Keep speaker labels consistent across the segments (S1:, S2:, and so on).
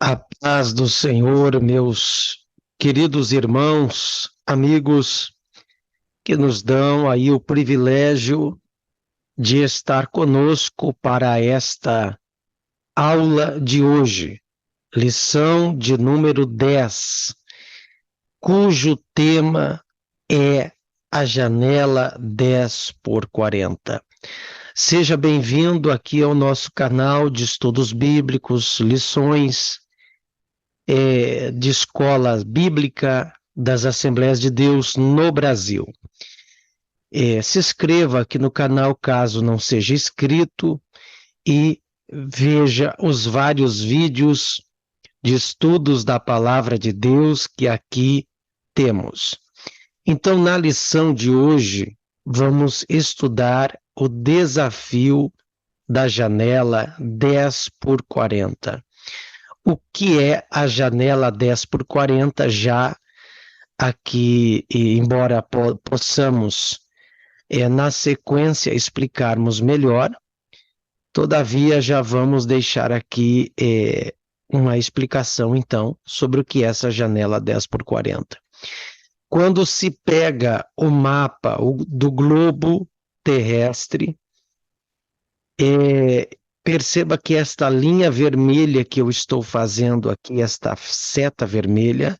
S1: A paz do Senhor, meus queridos irmãos, amigos, que nos dão aí o privilégio de estar conosco para esta aula de hoje, lição de número 10, cujo tema é a janela 10 por 40. Seja bem-vindo aqui ao nosso canal de estudos bíblicos, lições de escola bíblica das Assembleias de Deus no Brasil. Se inscreva aqui no canal caso não seja inscrito e veja os vários vídeos de estudos da Palavra de Deus que aqui temos. Então, na lição de hoje, vamos estudar o desafio da janela 10 por 40. O que é a janela 10 por 40, já aqui, embora possamos, na sequência, explicarmos melhor, todavia já vamos deixar aqui uma explicação, então, sobre o que é essa janela 10 por 40. Quando se pega o mapa do globo terrestre, perceba que esta linha vermelha que eu estou fazendo aqui, esta seta vermelha,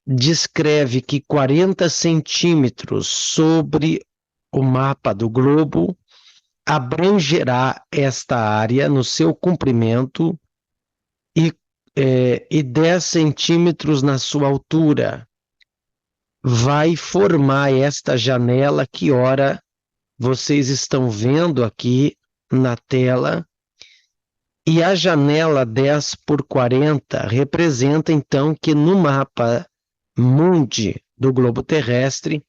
S1: descreve que 40 centímetros sobre o mapa do globo abrangerá esta área no seu comprimento e 10 centímetros na sua altura. Vai formar esta janela que, ora, vocês estão vendo aqui na tela, e a janela 10 por 40 representa, então, que no mapa mundi do globo terrestre,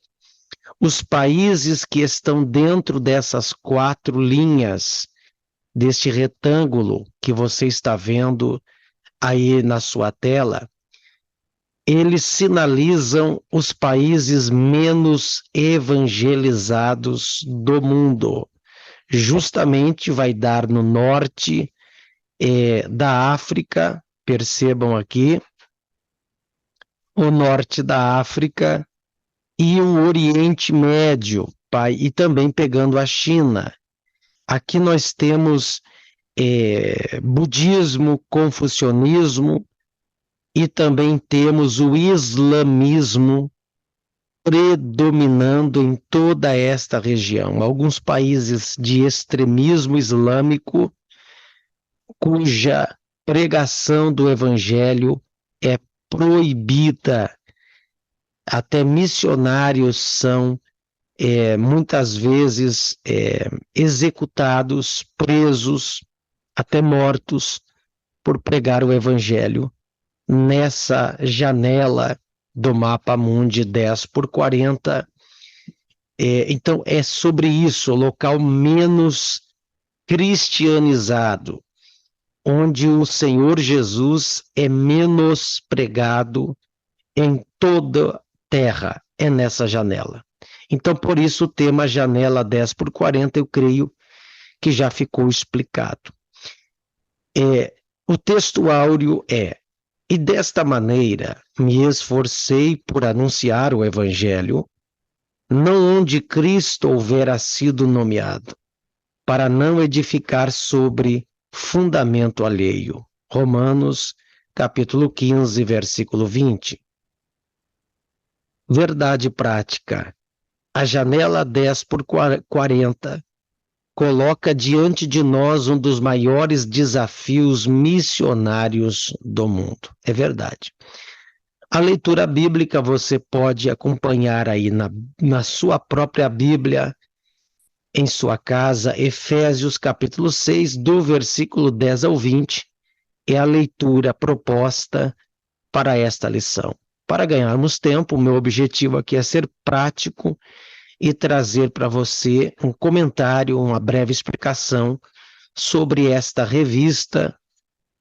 S1: os países que estão dentro dessas 4 linhas, deste retângulo que você está vendo aí na sua tela, eles sinalizam os países menos evangelizados do mundo. Justamente vai dar no norte da África, percebam aqui, o norte da África e o Oriente Médio, e também pegando a China. Aqui nós temos budismo, confucionismo e também temos o islamismo predominando em toda esta região. Alguns países de extremismo islâmico, cuja pregação do evangelho é proibida. Até missionários são muitas vezes executados, presos, até mortos por pregar o evangelho nessa janela do mapa mundi 10 por 40. Então, é sobre isso, o local menos cristianizado, onde o Senhor Jesus é menos pregado em toda a terra, é nessa janela. Então, por isso, o tema janela 10 por 40, eu creio que já ficou explicado. O texto áureo e desta maneira me esforcei por anunciar o evangelho, não onde Cristo houvera sido nomeado, para não edificar sobre fundamento alheio. Romanos, capítulo 15, versículo 20. Verdade prática. A janela 10 por 40 coloca diante de nós um dos maiores desafios missionários do mundo. É verdade. A leitura bíblica você pode acompanhar aí na sua própria Bíblia, em sua casa. Efésios capítulo 6, do versículo 10 ao 20, é a leitura proposta para esta lição. Para ganharmos tempo, o meu objetivo aqui é ser prático e trazer para você um comentário, uma breve explicação sobre esta revista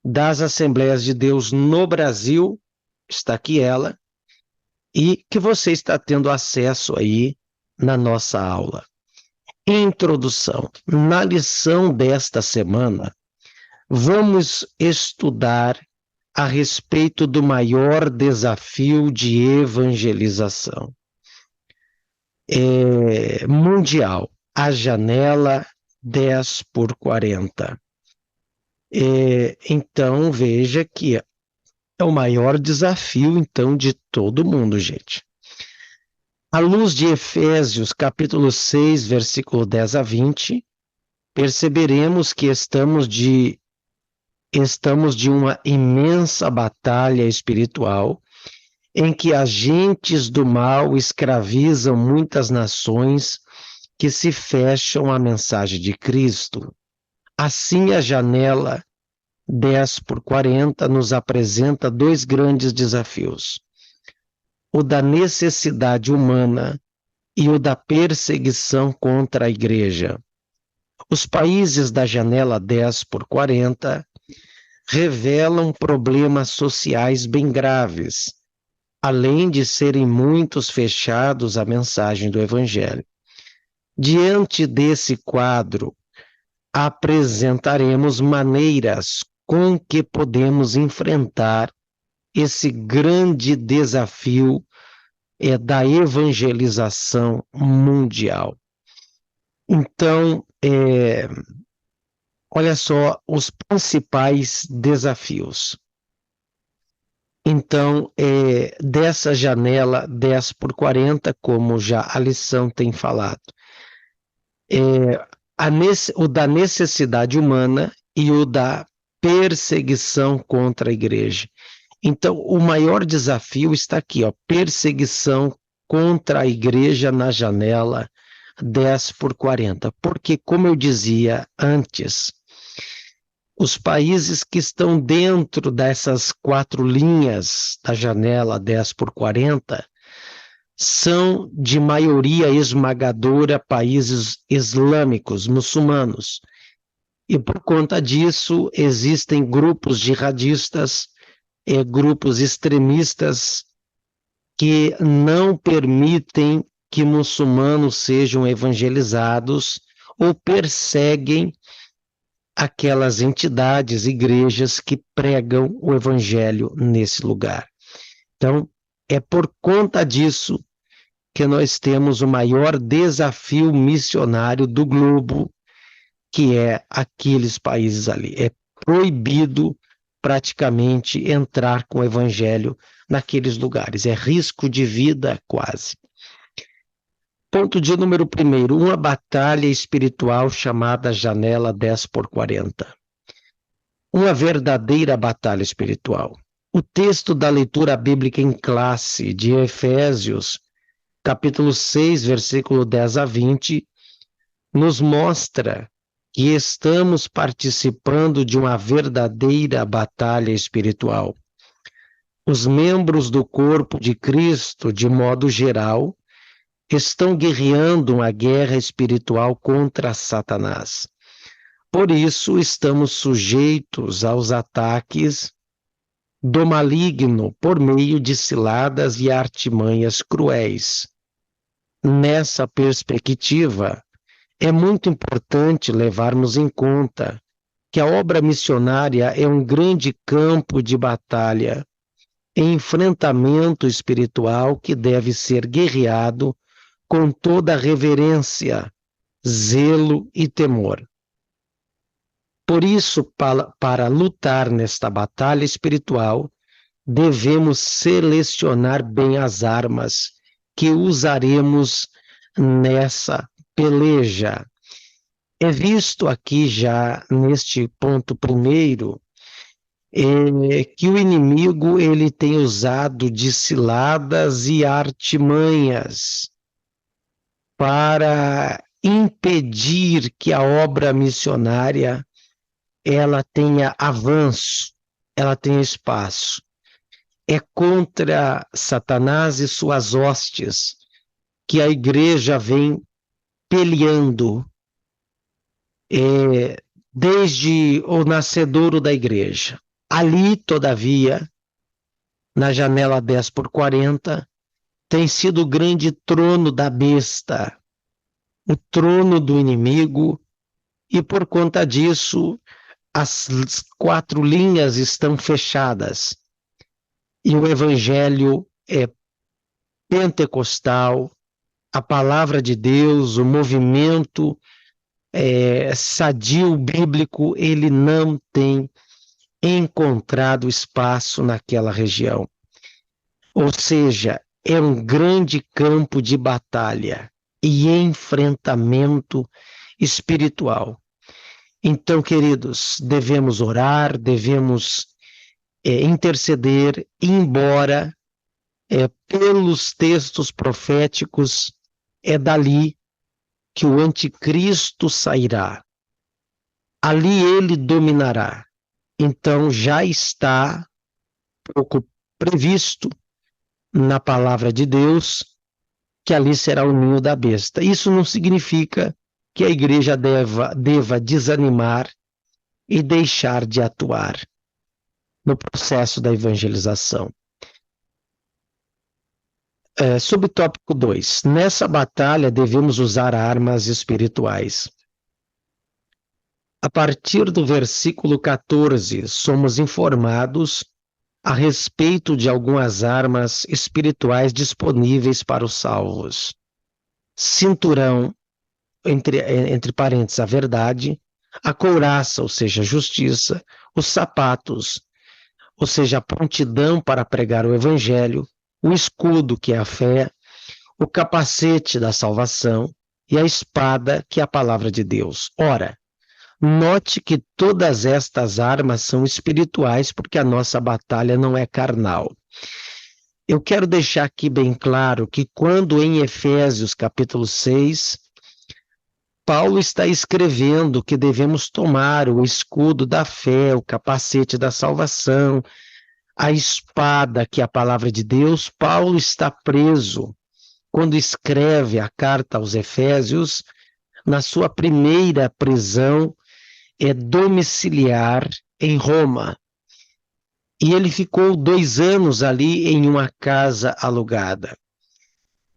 S1: das Assembleias de Deus no Brasil, está aqui ela, e que você está tendo acesso aí na nossa aula. Introdução. Na lição desta semana, vamos estudar a respeito do maior desafio de evangelização mundial, a janela 10 por 40. Então, veja que é o maior desafio, então, de todo mundo, gente. À luz de Efésios, capítulo 6, versículo 10 a 20, perceberemos que estamos de uma imensa batalha espiritual em que agentes do mal escravizam muitas nações que se fecham à mensagem de Cristo. Assim, a janela 10 por 40 nos apresenta dois grandes desafios: o da necessidade humana e o da perseguição contra a igreja. Os países da janela 10 por 40 revelam problemas sociais bem graves, além de serem muitos fechados à mensagem do Evangelho. Diante desse quadro, apresentaremos maneiras com que podemos enfrentar esse grande desafio da evangelização mundial. Então, olha só os principais desafios. Então, dessa janela 10 por 40, como já a lição tem falado, o da necessidade humana e o da perseguição contra a igreja. Então, o maior desafio está aqui, perseguição contra a igreja na janela 10 por 40. Porque, como eu dizia antes, os países que estão dentro dessas 4 linhas da janela 10 por 40 são, de maioria esmagadora, países islâmicos, muçulmanos. E, por conta disso, existem grupos jihadistas, grupos extremistas que não permitem que muçulmanos sejam evangelizados ou perseguem aquelas entidades, igrejas que pregam o evangelho nesse lugar. Então, é por conta disso que nós temos o maior desafio missionário do globo, que é aqueles países ali. É proibido praticamente entrar com o evangelho naqueles lugares. É risco de vida quase. Ponto de número 1, uma batalha espiritual chamada janela 10 por 40. Uma verdadeira batalha espiritual. O texto da leitura bíblica em classe de Efésios, capítulo 6, versículo 10 a 20, nos mostra que estamos participando de uma verdadeira batalha espiritual. Os membros do corpo de Cristo, de modo geral, estão guerreando uma guerra espiritual contra Satanás. Por isso, estamos sujeitos aos ataques do maligno por meio de ciladas e artimanhas cruéis. Nessa perspectiva, é muito importante levarmos em conta que a obra missionária é um grande campo de batalha, enfrentamento espiritual que deve ser guerreado com toda reverência, zelo e temor. Por isso, para lutar nesta batalha espiritual, devemos selecionar bem as armas que usaremos nessa peleja. É visto aqui já neste ponto primeiro que o inimigo ele tem usado de ciladas e artimanhas para impedir que a obra missionária ela tenha avanço, ela tenha espaço. É contra Satanás e suas hostes que a igreja vem peleando desde o nascedouro da igreja. Ali, todavia, na janela 10 por 40, tem sido o grande trono da besta, o trono do inimigo, e por conta disso, as 4 linhas estão fechadas e o evangelho é pentecostal, a palavra de Deus, o movimento sadio bíblico, ele não tem encontrado espaço naquela região. Ou seja, é um grande campo de batalha e enfrentamento espiritual. Então, queridos, devemos orar, devemos interceder, embora pelos textos proféticos é dali que o anticristo sairá. Ali ele dominará. Então já está previsto na palavra de Deus que ali será o ninho da besta. Isso não significa que a igreja deva desanimar e deixar de atuar no processo da evangelização. Subtópico 2. Nessa batalha devemos usar armas espirituais. A partir do versículo 14, somos informados a respeito de algumas armas espirituais disponíveis para os salvos. Cinturão, entre parênteses, a verdade, a couraça, ou seja, a justiça, os sapatos, ou seja, a prontidão para pregar o evangelho, o escudo, que é a fé, o capacete da salvação e a espada, que é a palavra de Deus. Ora, note que todas estas armas são espirituais, porque a nossa batalha não é carnal. Eu quero deixar aqui bem claro que quando em Efésios capítulo 6, Paulo está escrevendo que devemos tomar o escudo da fé, o capacete da salvação, a espada, que é a palavra de Deus. Paulo está preso quando escreve a carta aos Efésios, na sua primeira prisão domiciliar em Roma. E ele ficou 2 anos ali em uma casa alugada.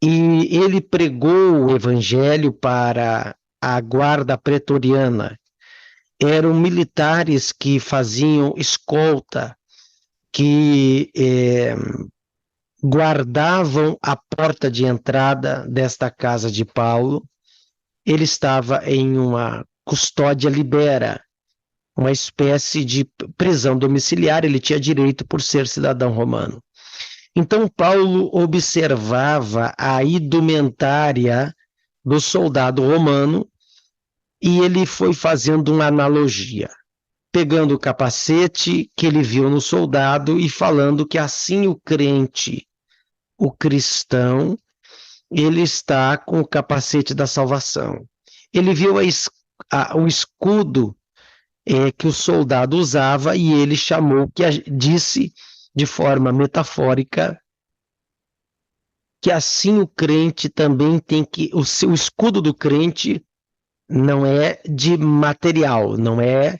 S1: E ele pregou o evangelho para a guarda pretoriana. Eram militares que faziam escolta, que guardavam a porta de entrada desta casa de Paulo. Ele estava em uma custódia libera, uma espécie de prisão domiciliar, ele tinha direito por ser cidadão romano. Então Paulo observava a indumentária do soldado romano e ele foi fazendo uma analogia, pegando o capacete que ele viu no soldado e falando que assim o crente, o cristão, ele está com o capacete da salvação. Ele viu o escudo que o soldado usava e ele chamou, disse de forma metafórica, que assim o crente também tem que, o escudo do crente não é de material, não é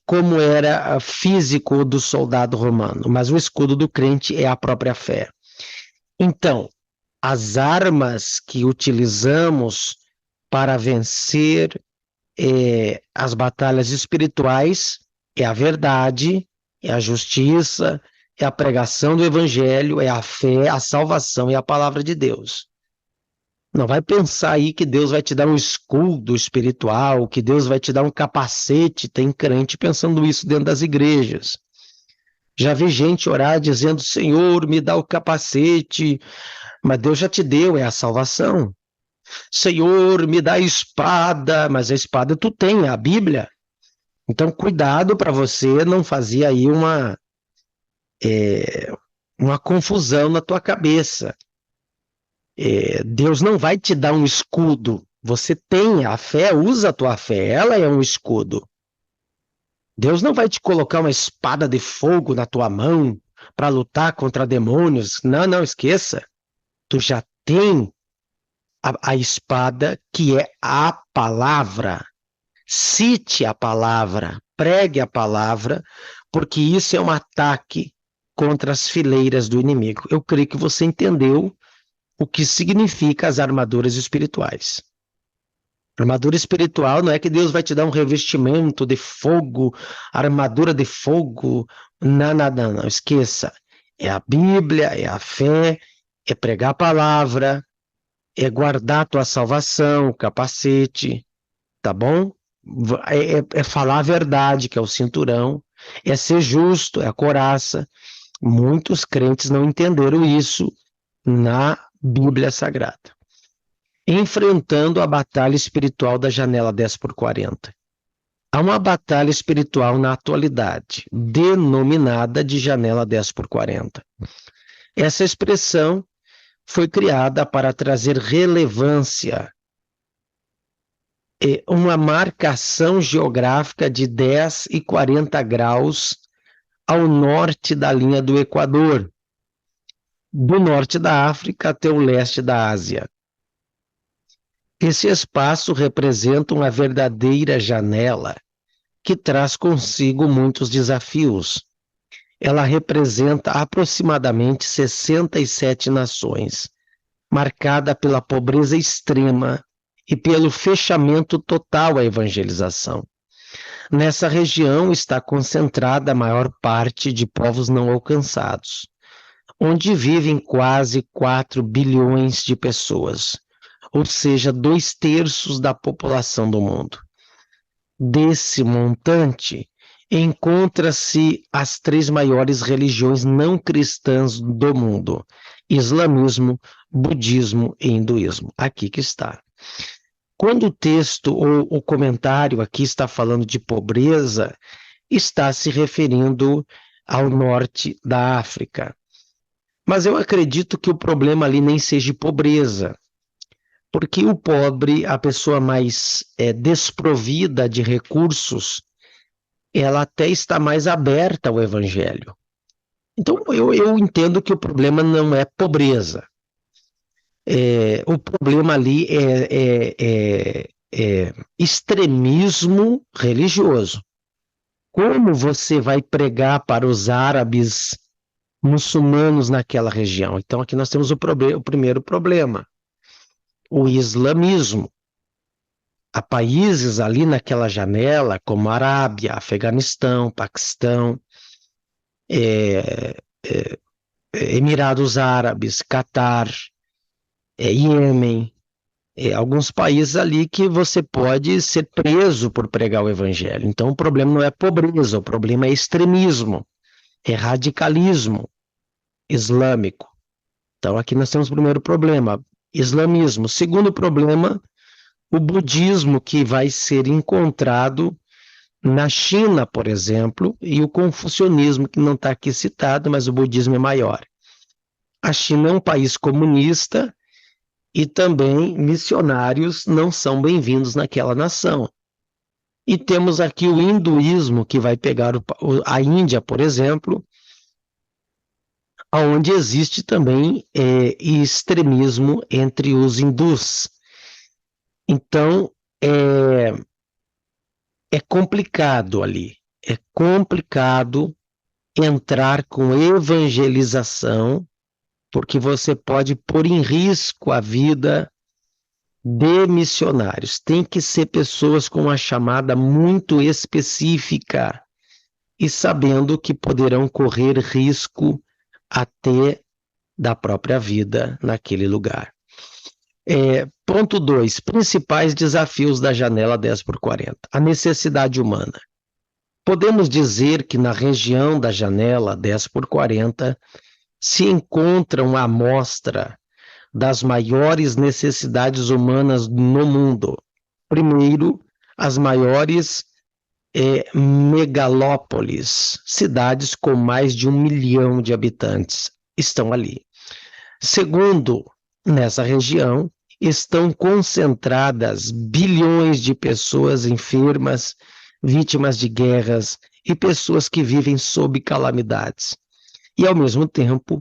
S1: como era físico do soldado romano, mas o escudo do crente é a própria fé. Então, as armas que utilizamos para vencer as batalhas espirituais é a verdade, é a justiça, é a pregação do evangelho, é a fé, a salvação e a palavra de Deus. Não vai pensar aí que Deus vai te dar um escudo espiritual, que Deus vai te dar um capacete. Tem crente pensando isso dentro das igrejas. Já vi gente orar dizendo, Senhor, me dá o capacete, mas Deus já te deu, é a salvação. Senhor, me dá a espada, mas a espada tu tem, a Bíblia. Então, cuidado para você não fazer aí uma confusão na tua cabeça. Deus não vai te dar um escudo. Você tem a fé, usa a tua fé, ela é um escudo. Deus não vai te colocar uma espada de fogo na tua mão para lutar contra demônios. Não, esqueça. Tu já tem a espada, que é a palavra. Cite a palavra, pregue a palavra, porque isso é um ataque contra as fileiras do inimigo. Eu creio que você entendeu o que significa as armaduras espirituais. Armadura espiritual não é que Deus vai te dar um revestimento de fogo, armadura de fogo. Não, não, não, não, esqueça. É a Bíblia, é a fé, é pregar a palavra, é guardar a tua salvação, o capacete, tá bom? É falar a verdade, que é o cinturão, é ser justo, é a couraça. Muitos crentes não entenderam isso na Bíblia Sagrada. Enfrentando a batalha espiritual da janela 10x40. Há uma batalha espiritual na atualidade, denominada de janela 10x40. Essa expressão foi criada para trazer relevância e uma marcação geográfica de 10 e 40 graus ao norte da linha do Equador, do norte da África até o leste da Ásia. Esse espaço representa uma verdadeira janela que traz consigo muitos desafios. Ela representa aproximadamente 67 nações, marcada pela pobreza extrema e pelo fechamento total à evangelização. Nessa região está concentrada a maior parte de povos não alcançados, onde vivem quase 4 bilhões de pessoas, ou seja, 2/3 da população do mundo. Desse montante, encontra-se as 3 maiores religiões não cristãs do mundo: islamismo, budismo e hinduísmo. Aqui que está. Quando o texto ou o comentário aqui está falando de pobreza, está se referindo ao norte da África. Mas eu acredito que o problema ali nem seja pobreza, porque o pobre, a pessoa mais desprovida de recursos, ela até está mais aberta ao evangelho. Então, eu entendo que o problema não é pobreza. O problema ali é extremismo religioso. Como você vai pregar para os árabes muçulmanos naquela região? Então, aqui nós temos o primeiro problema. O islamismo. Há países ali naquela janela, como Arábia, Afeganistão, Paquistão, Emirados Árabes, Catar, Iêmen, alguns países ali que você pode ser preso por pregar o evangelho. Então o problema não é pobreza, o problema é extremismo, é radicalismo islâmico. Então aqui nós temos o primeiro problema, islamismo. Segundo problema, o budismo, que vai ser encontrado na China, por exemplo, e o confucionismo, que não está aqui citado, mas o budismo é maior. A China é um país comunista e também missionários não são bem-vindos naquela nação. E temos aqui o hinduísmo, que vai pegar a Índia, por exemplo, onde existe também extremismo entre os hindus. Então, é complicado ali, é complicado entrar com evangelização, porque você pode pôr em risco a vida de missionários. Tem que ser pessoas com uma chamada muito específica e sabendo que poderão correr risco até da própria vida naquele lugar. Ponto 2. Principais desafios da janela 10x40. A necessidade humana. Podemos dizer que na região da janela 10x40 se encontra uma amostra das maiores necessidades humanas no mundo. Primeiro, as maiores megalópolis, cidades com mais de 1 milhão de habitantes, estão ali. Segundo, nessa região estão concentradas bilhões de pessoas enfermas, vítimas de guerras e pessoas que vivem sob calamidades. E, ao mesmo tempo,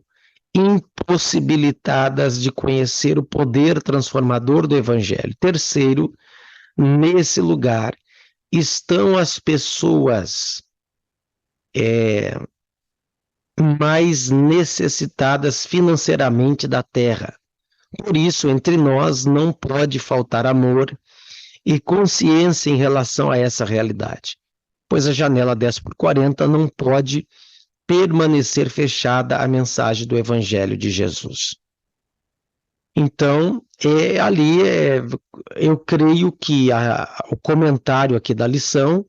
S1: impossibilitadas de conhecer o poder transformador do Evangelho. Terceiro, nesse lugar estão as pessoas mais necessitadas financeiramente da terra. Por isso, entre nós não pode faltar amor e consciência em relação a essa realidade, pois a janela 10/40 não pode permanecer fechada à mensagem do Evangelho de Jesus. Então, eu creio que o comentário aqui da lição,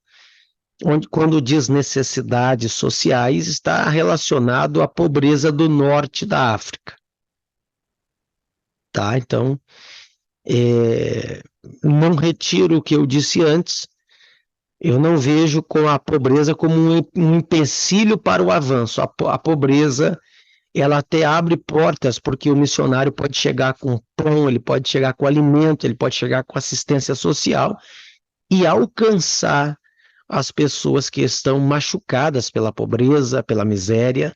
S1: quando diz necessidades sociais, está relacionado à pobreza do norte da África. Tá? Então, não retiro o que eu disse antes. Eu não vejo a pobreza como um empecilho para o avanço. A pobreza, ela até abre portas, porque o missionário pode chegar com pão, ele pode chegar com alimento, ele pode chegar com assistência social e alcançar as pessoas que estão machucadas pela pobreza, pela miséria,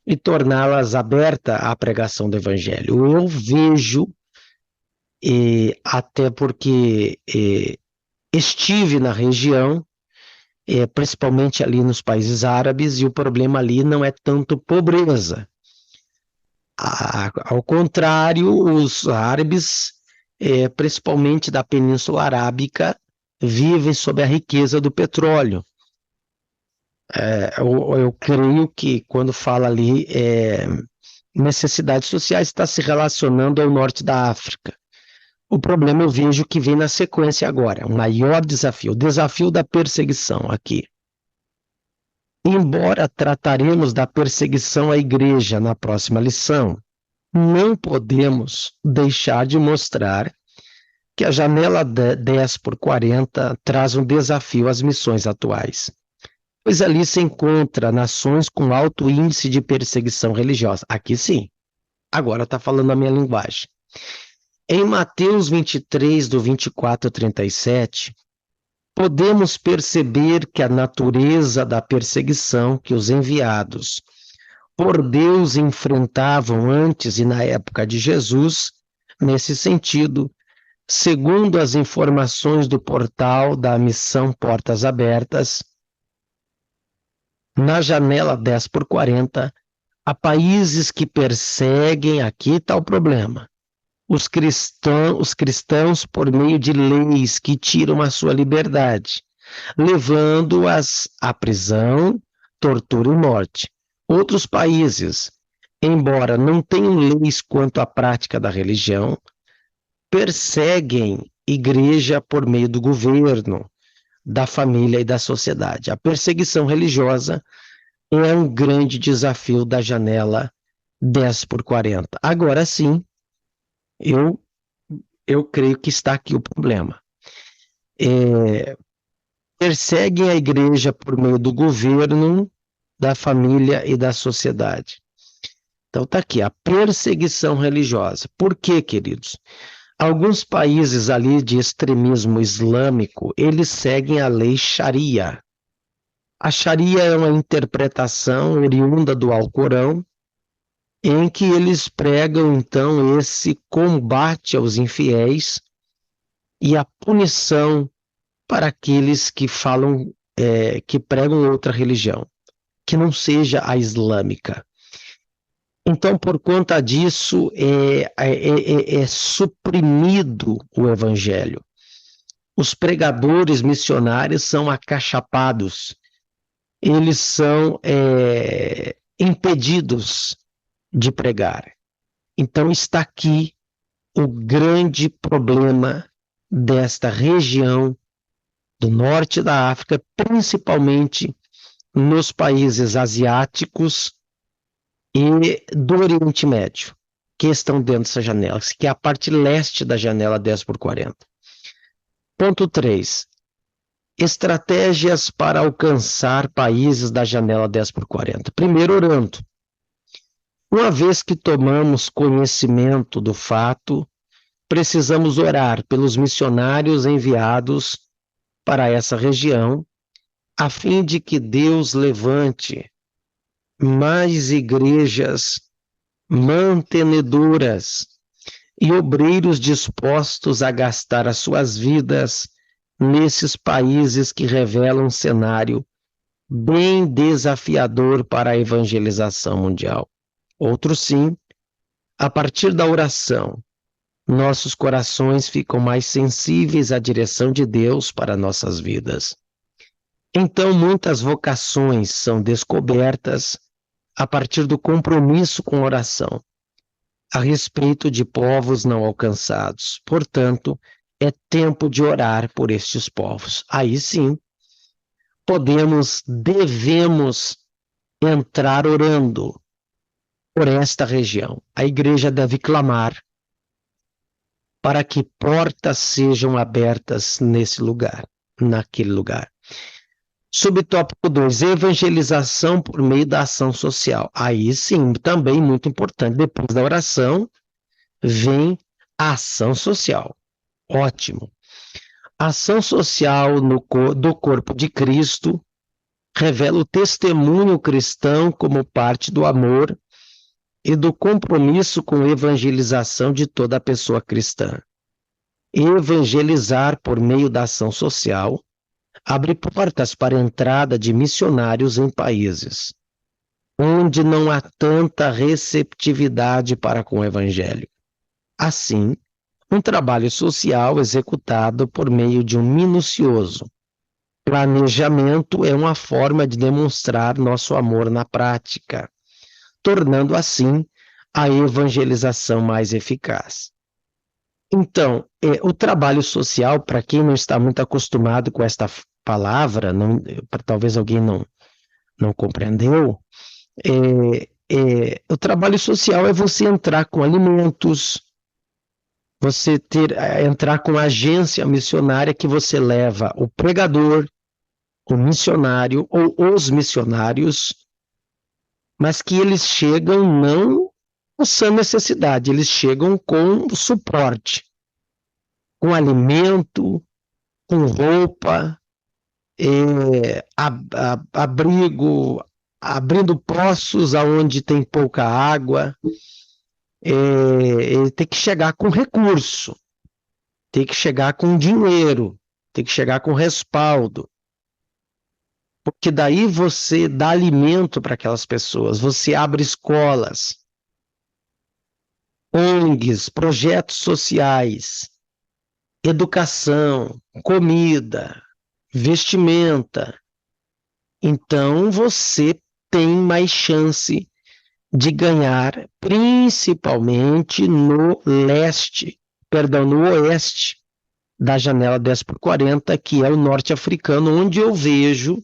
S1: e torná-las abertas à pregação do Evangelho. Eu vejo, até porque estive na região, principalmente ali nos países árabes, e o problema ali não é tanto pobreza. Ao contrário, os árabes, principalmente da Península Arábica, vivem sob a riqueza do petróleo. Eu creio que quando fala ali necessidades sociais, está se relacionando ao norte da África. O problema eu vejo que vem na sequência agora, o maior desafio, o desafio da perseguição aqui. Embora trataremos da perseguição à igreja na próxima lição, não podemos deixar de mostrar que a janela 10/40 traz um desafio às missões atuais, pois ali se encontra nações com alto índice de perseguição religiosa. Aqui sim, agora está falando a minha linguagem. Em Mateus 23, do 24 ao 37, podemos perceber que a natureza da perseguição que os enviados por Deus enfrentavam antes e na época de Jesus, nesse sentido, segundo as informações do portal da missão Portas Abertas, na janela 10/40, há países que perseguem, aqui está o problema, os cristãos por meio de leis que tiram a sua liberdade, levando-as à prisão, tortura e morte. Outros países, embora não tenham leis quanto à prática da religião, perseguem igreja por meio do governo, da família e da sociedade. A perseguição religiosa é um grande desafio da janela 10/40. Agora sim, eu creio que está aqui o problema. Perseguem a igreja por meio do governo, da família e da sociedade. Então está aqui, a perseguição religiosa. Por quê, queridos? Alguns países ali de extremismo islâmico, eles seguem a lei Sharia. A Sharia é uma interpretação oriunda do Alcorão, em que eles pregam, então, esse combate aos infiéis e a punição para aqueles que falam, que pregam outra religião, que não seja a islâmica. Então, por conta disso, é suprimido o evangelho. Os pregadores missionários são acachapados, eles são impedidos de pregar. Então está aqui o grande problema desta região do norte da África, principalmente nos países asiáticos e do Oriente Médio, que estão dentro dessa janela, que é a parte leste da janela 10/40. Ponto 3. Estratégias para alcançar países da janela 10/40. Primeiro, orando. Uma vez que tomamos conhecimento do fato, precisamos orar pelos missionários enviados para essa região, a fim de que Deus levante mais igrejas mantenedoras e obreiros dispostos a gastar as suas vidas nesses países que revelam um cenário bem desafiador para a evangelização mundial. Outro sim, a partir da oração, nossos corações ficam mais sensíveis à direção de Deus para nossas vidas. Então, muitas vocações são descobertas a partir do compromisso com oração, a respeito de povos não alcançados. Portanto, é tempo de orar por estes povos. Aí sim, devemos entrar orando por esta região. A igreja deve clamar para que portas sejam abertas nesse lugar, naquele lugar. Subtópico 2, evangelização por meio da ação social. Aí sim, também muito importante. Depois da oração, vem a ação social. Ótimo. Ação social do corpo de Cristo revela o testemunho cristão como parte do amor e do compromisso com a evangelização de toda a pessoa cristã. Evangelizar por meio da ação social abre portas para a entrada de missionários em países onde não há tanta receptividade para com o evangelho. Assim, um trabalho social executado por meio de um minucioso planejamento é uma forma de demonstrar nosso amor na prática, tornando assim a evangelização mais eficaz. Então, o trabalho social, para quem não está muito acostumado com esta palavra, talvez alguém não compreendeu, o trabalho social é você entrar com alimentos, você entrar com a agência missionária que você leva o pregador, o missionário ou os missionários, mas que eles chegam não sem necessidade, eles chegam com suporte, com alimento, com roupa, abrigo, abrindo poços aonde tem pouca água. Ele tem que chegar com recurso, tem que chegar com dinheiro, tem que chegar com respaldo, porque daí você dá alimento para aquelas pessoas, você abre escolas, ONGs, projetos sociais, educação, comida, vestimenta. Então você tem mais chance de ganhar, principalmente no oeste da janela 10x40, que é o norte africano, onde eu vejo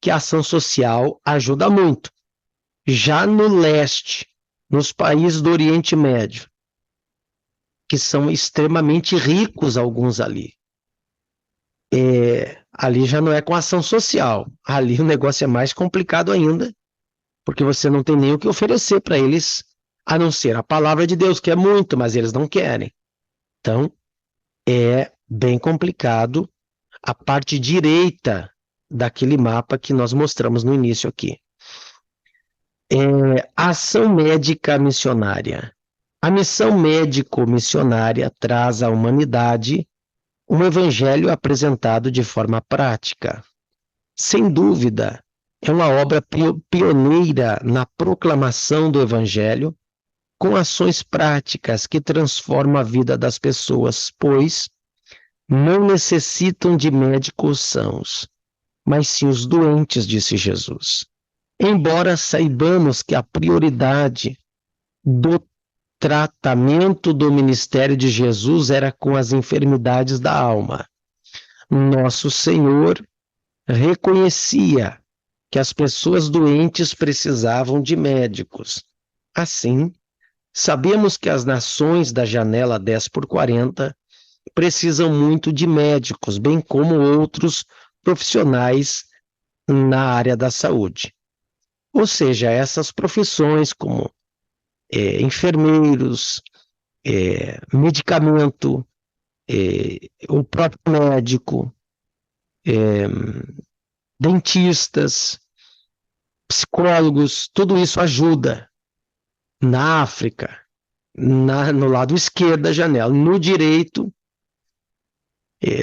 S1: que a ação social ajuda muito. Já no leste, nos países do Oriente Médio, que são extremamente ricos alguns ali, ali já não é com ação social, ali o negócio é mais complicado ainda, porque você não tem nem o que oferecer para eles, a não ser a palavra de Deus, que é muito, mas eles não querem. Então, é bem complicado a parte direita daquele mapa que nós mostramos no início aqui. Ação médica missionária. A missão médico-missionária traz à humanidade um evangelho apresentado de forma prática. Sem dúvida, é uma obra pioneira na proclamação do evangelho, com ações práticas que transformam a vida das pessoas, pois não necessitam de médicos sãos, mas sim os doentes, disse Jesus. Embora saibamos que a prioridade do tratamento do ministério de Jesus era com as enfermidades da alma, nosso Senhor reconhecia que as pessoas doentes precisavam de médicos. Assim, sabemos que as nações da janela 10x40 precisam muito de médicos, bem como outros profissionais na área da saúde. Ou seja, essas profissões como enfermeiros, medicamento, o próprio médico, dentistas, psicólogos, tudo isso ajuda. Na África, no lado esquerdo da janela, no direito,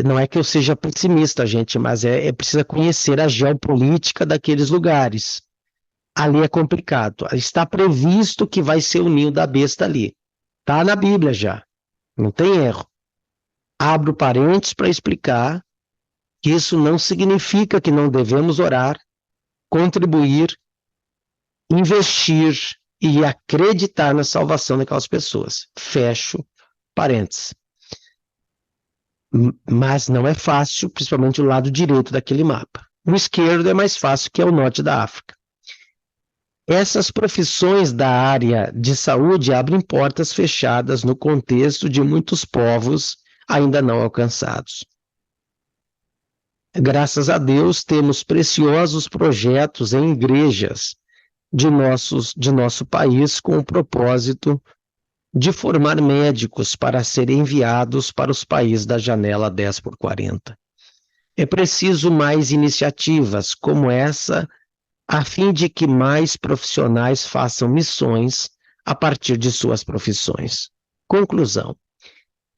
S1: não é que eu seja pessimista, gente, mas precisa conhecer a geopolítica daqueles lugares. Ali é complicado. Está previsto que vai ser o ninho da besta ali. Está na Bíblia já. não tem erro. Abro parênteses para explicar que isso não significa que não devemos orar, contribuir, investir e acreditar na salvação daquelas pessoas. Fecho parênteses. Mas não é fácil, principalmente o lado direito daquele mapa. O esquerdo é mais fácil, que é o norte da África. Essas profissões da área de saúde abrem portas fechadas no contexto de muitos povos ainda não alcançados. Graças a Deus, temos preciosos projetos em igrejas de nosso país com o propósito de formar médicos para serem enviados para os países da janela 10x40. É preciso mais iniciativas como essa, a fim de que mais profissionais façam missões a partir de suas profissões. Conclusão: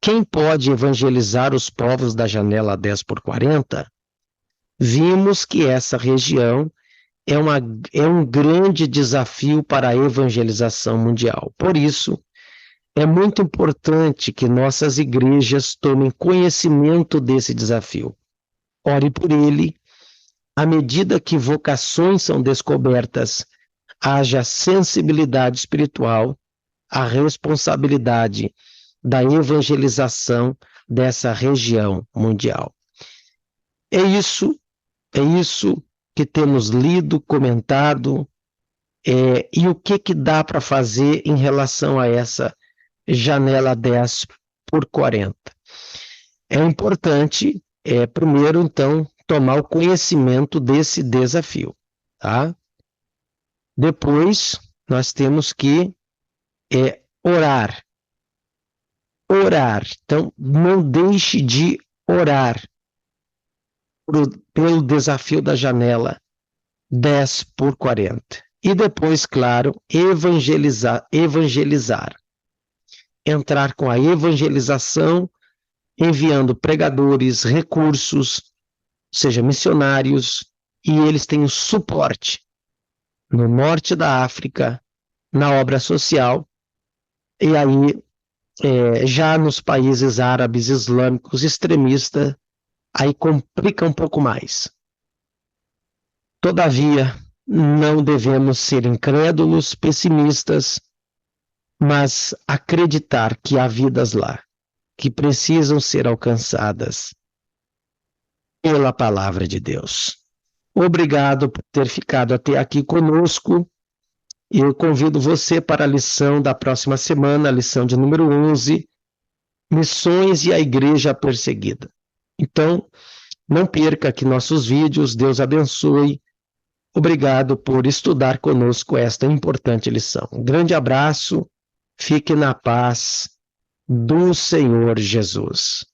S1: quem pode evangelizar os povos da janela 10x40? Vimos que essa região é um grande desafio para a evangelização mundial. Por isso, é muito importante que nossas igrejas tomem conhecimento desse desafio. Ore por ele. À medida que vocações são descobertas, haja sensibilidade espiritual, a responsabilidade da evangelização dessa região mundial. É isso que temos lido, comentado, e o que dá para fazer em relação a essa janela 10x40. É importante, primeiro, então, tomar o conhecimento desse desafio, tá? Depois, nós temos que orar. Orar. Então, não deixe de orar pelo desafio da janela 10x40. E depois, claro, evangelizar. Entrar com a evangelização, enviando pregadores, recursos, seja missionários, e eles têm o suporte no norte da África, na obra social, e aí já nos países árabes islâmicos extremistas, aí complica um pouco mais. Todavia, não devemos ser incrédulos, pessimistas, mas acreditar que há vidas lá, que precisam ser alcançadas pela palavra de Deus. Obrigado por ter ficado até aqui conosco. Eu convido você para a lição da próxima semana, a lição de número 11, Missões e a Igreja Perseguida. Então, não perca aqui nossos vídeos. Deus abençoe. Obrigado por estudar conosco esta importante lição. Um grande abraço. Fique na paz do Senhor Jesus.